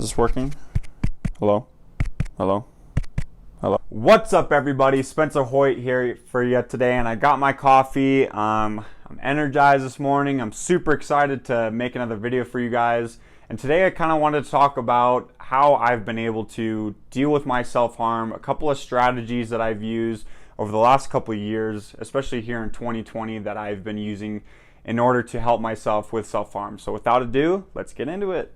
this working? Hello? Hello? Hello? What's up, everybody? Spencerhoyt here for you today, and I got my coffee. I'm energized this morning. I'm super excited to make another video for you guys. And today I kind of wanted to talk about how I've been able to deal with my self-harm, a couple of strategies that I've used over the last couple of years, especially here in 2020, that I've been using in order to help myself with self-harm. So without ado, let's get into it.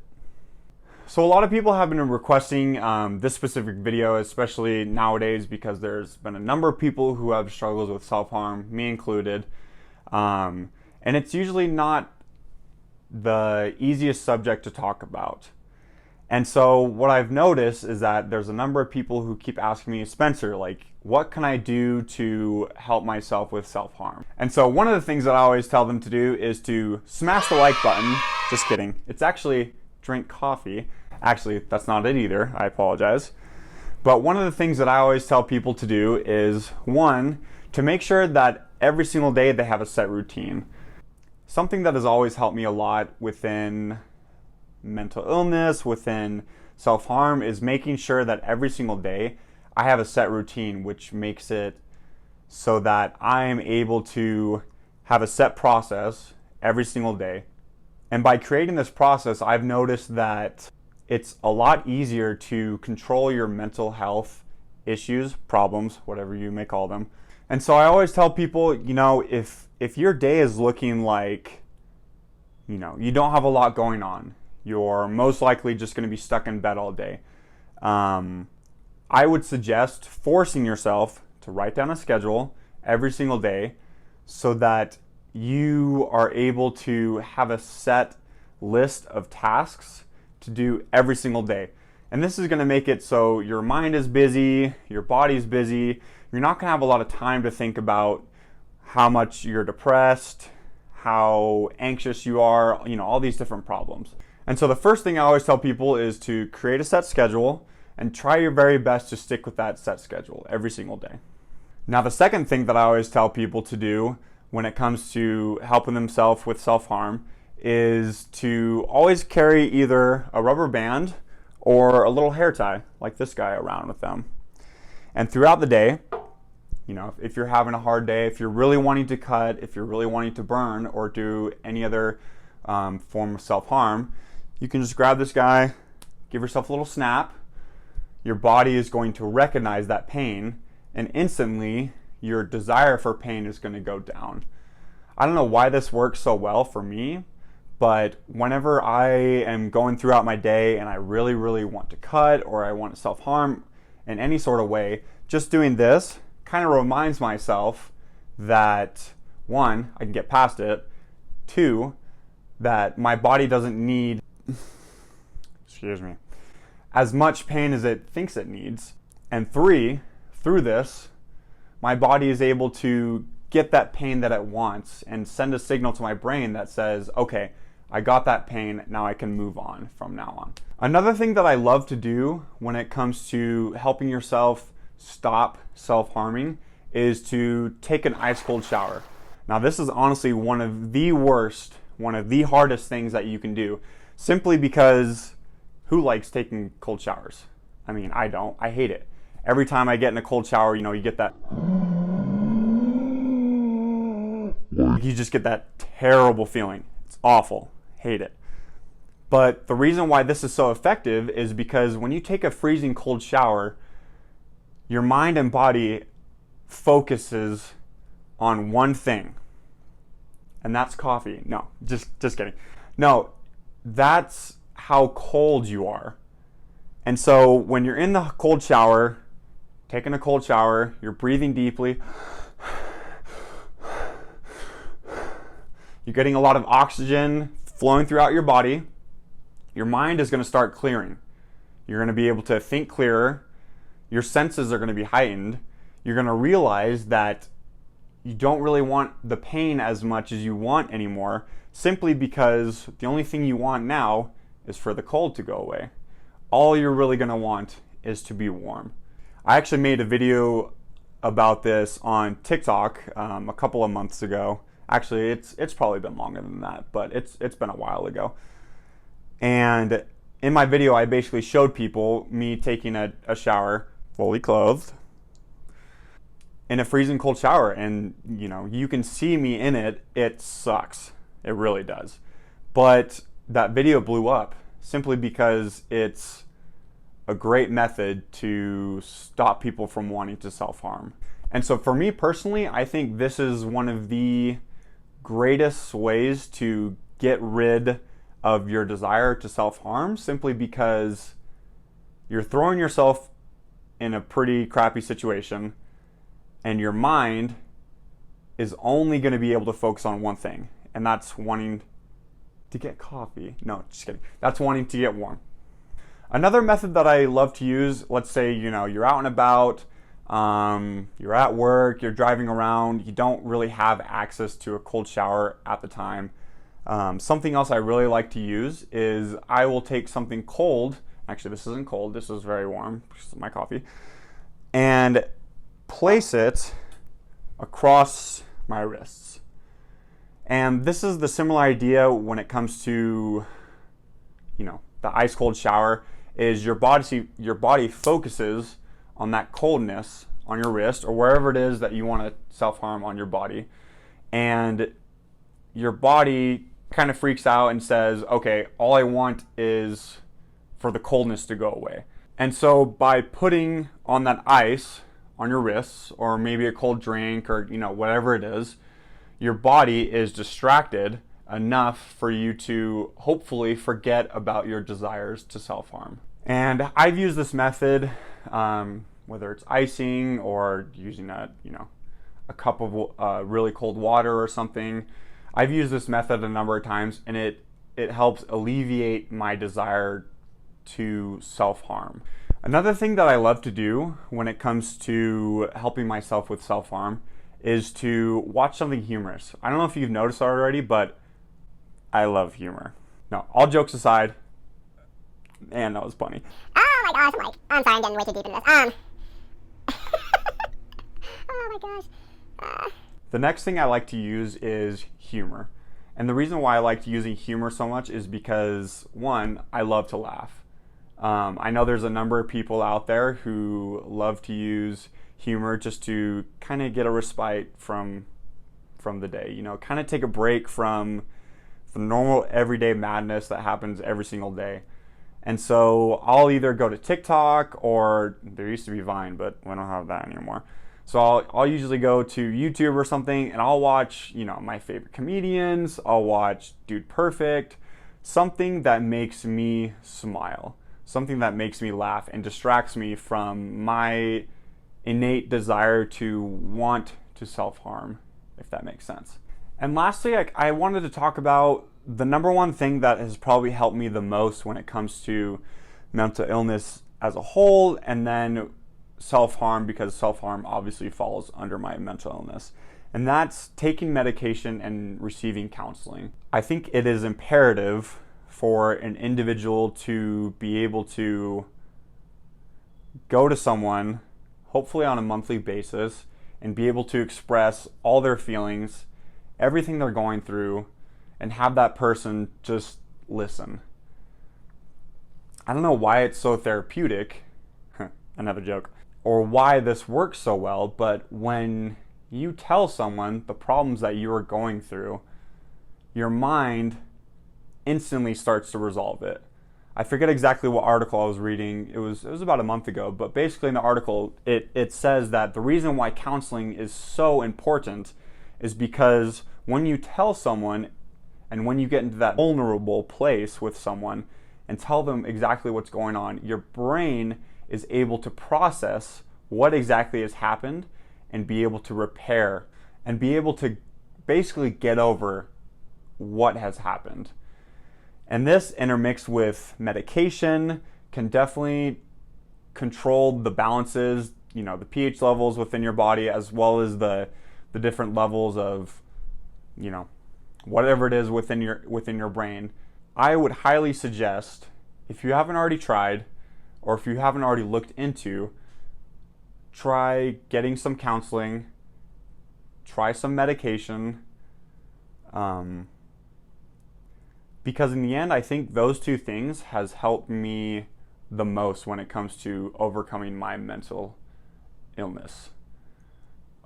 So a lot of people have been requesting this specific video, especially nowadays, because there's been a number of people who have struggles with self-harm, me included. And it's usually not the easiest subject to talk about. And so what I've noticed is that there's a number of people who keep asking me, Spencer, like, what can I do to help myself with self-harm? And so one of the things that I always tell them to do is to smash the like button. Just kidding. It's actually drink coffee. Actually, that's not it either. I apologize. But one of the things that I always tell people to do is, one, to make sure that every single day they have a set routine. Something that has always helped me a lot within mental illness, within self-harm, is making sure that every single day I have a set routine, which makes it so that I'm able to have a set process every single day. And by creating this process, I've noticed that it's a lot easier to control your mental health issues, problems, whatever you may call them. And so I always tell people, if your day is looking like, you don't have a lot going on, you're most likely just going to be stuck in bed all day. I would suggest forcing yourself to write down a schedule every single day so that you are able to have a set list of tasks to do every single day. And this is going to make it so your mind is busy, your body's busy. You're not going to have a lot of time to think about how much you're depressed, how anxious you are, all these different problems. And so the first thing I always tell people is to create a set schedule and try your very best to stick with that set schedule every single day. Now, the second thing that I always tell people to do when it comes to helping themselves with self-harm is to always carry either a rubber band or a little hair tie like this guy around with them. And throughout the day, if you're having a hard day, if you're really wanting to cut, if you're really wanting to burn or do any other form of self-harm, you can just grab this guy, give yourself a little snap. Your body is going to recognize that pain, and instantly your desire for pain is going to go down. I don't know why this works so well for me, but whenever I am going throughout my day and I really, really want to cut or I want to self-harm in any sort of way, just doing this kind of reminds myself that, one, I can get past it, two, that my body doesn't need as much pain as it thinks it needs, and three, through this, my body is able to get that pain that it wants and send a signal to my brain that says, okay, I got that pain, now I can move on from now on. Another thing that I love to do when it comes to helping yourself stop self-harming is to take an ice cold shower. Now, this is honestly one of the hardest things that you can do, simply because who likes taking cold showers? I mean, I don't. I hate it. Every time I get in a cold shower, you get that, you just get that terrible feeling. It's awful. Hate it. But the reason why this is so effective is because when you take a freezing cold shower, your mind and body focuses on one thing, and that's coffee. No, just kidding. No, that's how cold you are. And so when you're in the cold shower, taking a cold shower, you're breathing deeply, you're getting a lot of oxygen flowing throughout your body, your mind is going to start clearing. You're going to be able to think clearer. Your senses are going to be heightened. You're going to realize that you don't really want the pain as much as you want anymore, simply because the only thing you want now is for the cold to go away. All you're really going to want is to be warm. I actually made a video about this on TikTok a couple of months ago. Actually, it's probably been longer than that, but it's been a while ago. And in my video, I basically showed people me taking a shower, fully clothed, in a freezing cold shower. And, you can see me in it. It sucks. It really does. But that video blew up simply because it's a great method to stop people from wanting to self-harm. And so for me personally, I think this is one of the greatest ways to get rid of your desire to self-harm, simply because you're throwing yourself in a pretty crappy situation and your mind is only going to be able to focus on one thing, and that's wanting to get coffee. No, just kidding. That's wanting to get warm. Another method that I love to use, let's say, you're out and about, you're at work, you're driving around, you don't really have access to a cold shower at the time. Something else I really like to use is I will take something cold. Actually, this isn't cold. This is very warm. This is my coffee. And place it across my wrists. And this is the similar idea when it comes to, the ice cold shower. Is your body focuses on that coldness on your wrist or wherever it is that you want to self-harm on your body. And your body kind of freaks out and says, okay, all I want is for the coldness to go away. And so by putting on that ice on your wrists, or maybe a cold drink, or whatever it is, your body is distracted enough for you to hopefully forget about your desires to self-harm. And I've used this method, whether it's icing or using a cup of really cold water or something. I've used this method a number of times, and it helps alleviate my desire to self-harm. Another thing that I love to do when it comes to helping myself with self-harm is to watch something humorous. I don't know if you've noticed already, but I love humor. No, all jokes aside, man, that was funny. Oh my gosh, Mike. I'm sorry, I'm getting way too deep in this. Oh my gosh. The next thing I like to use is humor. And the reason why I like using humor so much is because, one, I love to laugh. I know there's a number of people out there who love to use humor just to kind of get a respite from the day, kind of take a break from the normal everyday madness that happens every single day. And so I'll either go to TikTok, or there used to be Vine, but we don't have that anymore. So I'll usually go to YouTube or something, and I'll watch, my favorite comedians. I'll watch Dude Perfect, something that makes me smile, something that makes me laugh and distracts me from my innate desire to want to self-harm, if that makes sense. And lastly, I wanted to talk about the number one thing that has probably helped me the most when it comes to mental illness as a whole, and then self-harm, because self-harm obviously falls under my mental illness. And that's taking medication and receiving counseling. I think it is imperative for an individual to be able to go to someone, hopefully on a monthly basis, and be able to express all their feelings, everything they're going through, and have that person just listen. I don't know why it's so therapeutic, another joke, or why this works so well, but when you tell someone the problems that you are going through, your mind instantly starts to resolve it. I forget exactly what article I was reading. It was about a month ago, but basically in the article, it says that the reason why counseling is so important is because when you tell someone, and when you get into that vulnerable place with someone and tell them exactly what's going on, your brain is able to process what exactly has happened and be able to repair and be able to basically get over what has happened. And this, intermixed with medication, can definitely control the balances, the pH levels within your body, as well as the different levels of, whatever it is within your brain. I would highly suggest, if you haven't already tried, or if you haven't already looked into, try getting some counseling, try some medication, Because in the end, I think those two things has helped me the most when it comes to overcoming my mental illnesses.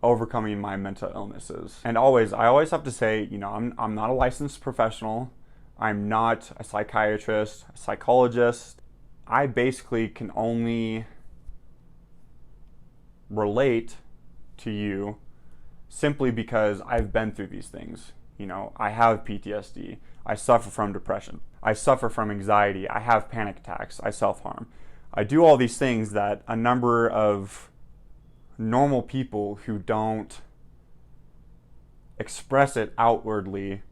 And I always have to say, I'm not a licensed professional. I'm not a psychiatrist, a psychologist. I basically can only relate to you simply because I've been through these things. I have PTSD. I suffer from depression. I suffer from anxiety. I have panic attacks. I self-harm. I do all these things that a number of normal people who don't express it outwardly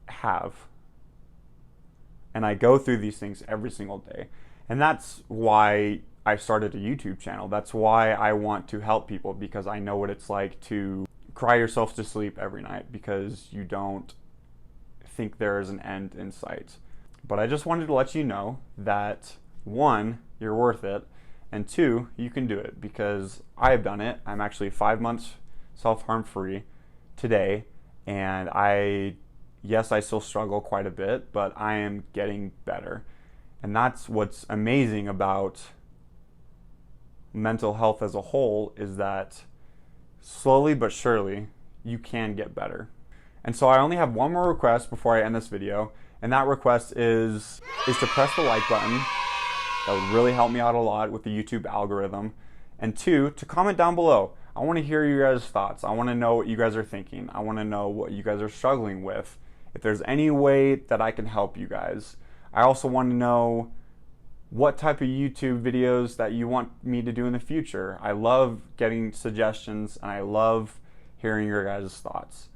have. And I go through these things every single day. And that's why I started a YouTube channel. That's why I want to help people, because I know what it's like to cry yourself to sleep every night because you don't think there is an end in sight. But I just wanted to let you know that, one, you're worth it, and two, you can do it, because I have done it. I'm actually 5 months self-harm free today, and yes, I still struggle quite a bit, but I am getting better. And that's what's amazing about mental health as a whole, is that slowly but surely you can get better. And so I only have one more request before I end this video, and that request is to press the like button. That would really help me out a lot with the YouTube algorithm. And two, to comment down below. I want to hear you guys' thoughts. I want to know what you guys are thinking. I want to know what you guys are struggling with. If there's any way that I can help you guys. I also want to know what type of YouTube videos that you want me to do in the future. I love getting suggestions, and I love hearing your guys' thoughts.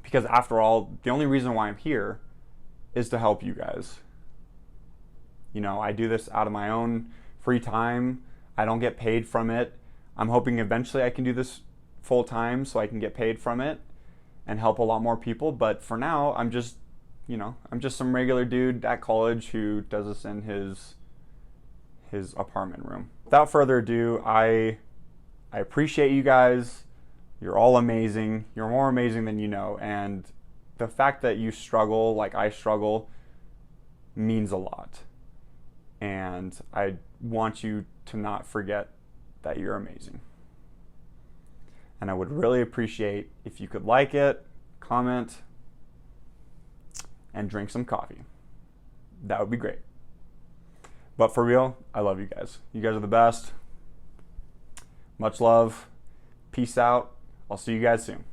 Because after all, the only reason why I'm here is to help you guys. I do this out of my own free time. I don't get paid from it. I'm hoping eventually I can do this full time so I can get paid from it and help a lot more people. But for now, I'm just some regular dude at college who does this in his apartment room. Without further ado, I appreciate you guys. You're all amazing. You're more amazing than you know. And the fact that you struggle like I struggle means a lot. And I want you to not forget that you're amazing. And I would really appreciate if you could like it, comment, and drink some coffee. That would be great. But for real, I love you guys. You guys are the best. Much love. Peace out. I'll see you guys soon.